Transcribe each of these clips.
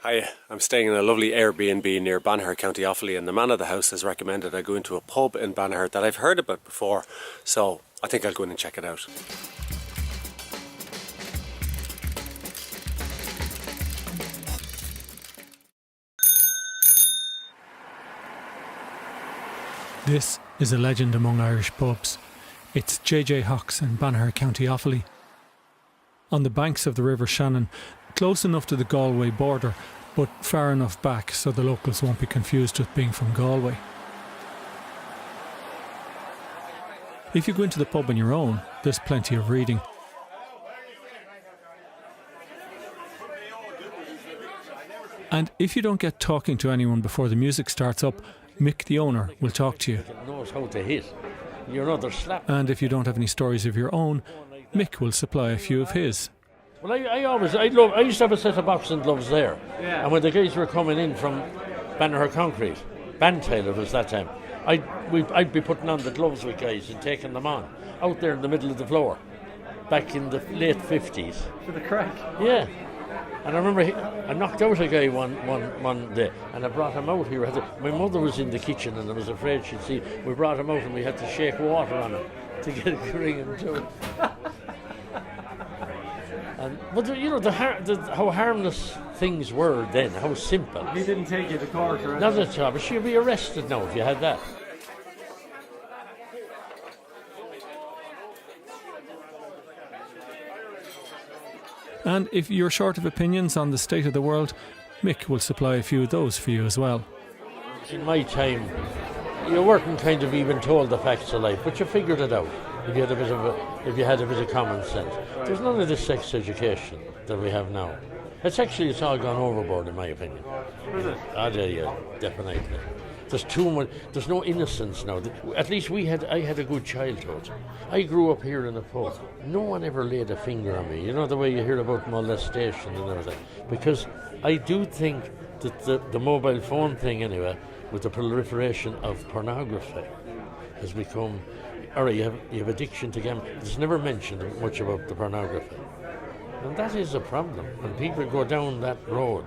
Hi, I'm staying in a lovely Airbnb near Banagher, County Offaly, and the man of the house has recommended I go into a pub in Banagher that I've heard about before, so I think I'll go in and check it out. This is a legend among Irish pubs. It's JJ Hawkes in Banagher, County Offaly. On the banks of the River Shannon, close enough to the Galway border, but far enough back so the locals won't be confused with being from Galway. If you go into the pub on your own, there's plenty of reading. And if you don't get talking to anyone before the music starts up, Mick, the owner, will talk to you. Knows how to hit. They're slap. And if you don't have any stories of your own, Mick will supply a few of his. Well, I used to have a set of boxing gloves there. Yeah. And when the guys were coming in from Banagher Concrete, Bantail it was that time, I'd be putting on the gloves with guys and taking them on out there in the middle of the floor, back in the late 50s. For the crack? Yeah. And I remember I knocked out a guy one day, and I brought him out here. My mother was in the kitchen, and I was afraid she'd see. We brought him out, and we had to shake water on him to get it ring him to it. But how harmless things were then, how simple. He didn't take you to court or anything? Not at all, but she'd be arrested now if you had that. And if you're short of opinions on the state of the world, Mick will supply a few of those for you as well. In my time, you weren't kind of even told the facts of life, but you figured it out if you had a bit of common sense. There's none of this sex education that we have now. It's all gone overboard, in my opinion. Is it? Yeah, definitely. There's too much. There's no innocence now. At least I had a good childhood. I grew up here in a pub. No one ever laid a finger on me. You know the way you hear about molestation and everything. Because I do think that the mobile phone thing, anyway, with the proliferation of pornography, has become. All right, you have addiction to gambling. It's never mentioned much about the pornography, and that is a problem. When people go down that road.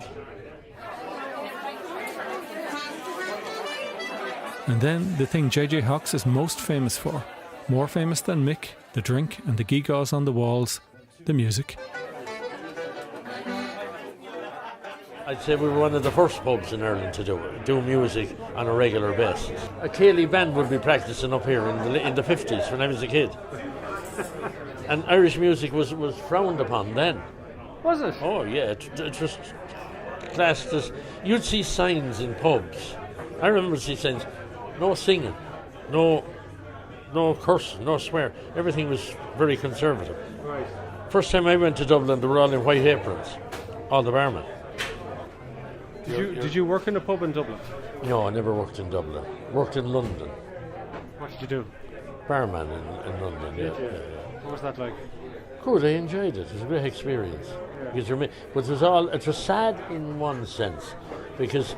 And then the thing JJ Hawkes is most famous for, more famous than Mick, the drink and the gewgaws on the walls, the music. I'd say we were one of the first pubs in Ireland to do music on a regular basis. A Cayley band would be practicing up here in the 50s when I was a kid. And Irish music was frowned upon then. Was it? Oh yeah, it was classed as... You'd see signs in pubs. I remember seeing signs. No singing, no cursing, no swear. Everything was very conservative. Right. First time I went to Dublin, they were all in white aprons, all the barmen. Did you work in a pub in Dublin? No, I never worked in Dublin. Worked in London. What did you do? Barman in London. Yeah. What was that like? Good, I enjoyed it. It was a great experience. Yeah. But it was sad in one sense, because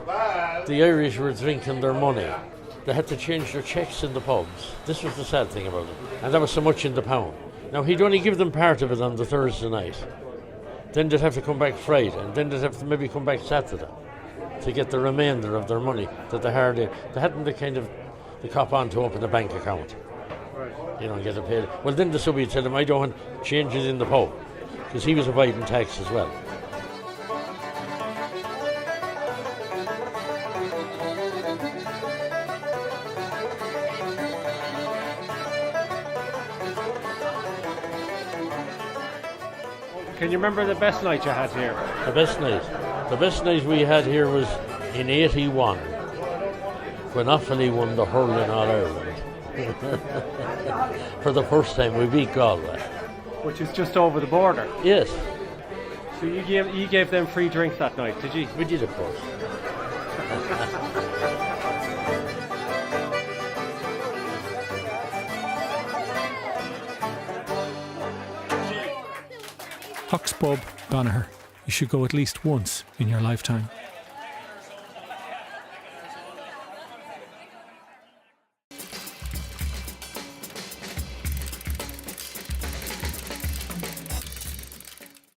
the Irish were drinking their money. They had to change their checks in the pubs. This was the sad thing about it. And that was so much in the pound. Now, he'd only give them part of it on the Thursday night. Then they'd have to come back Friday, and then they'd have to maybe come back Saturday to get the remainder of their money that they hadn't the cop on to open a bank account. Right. And get it paid. Well, then the subby would tell him, I don't want changes in the pub, because he was avoiding tax as well. Can you remember the best night you had here? The best night we had here was in 81, when Offaly won the hurling All Ireland. For the first time, we beat Galway. Which is just over the border. Yes. So you gave them free drinks that night, did you? We did, of course. Hawkes Pub, Banagher. You should go at least once in your lifetime.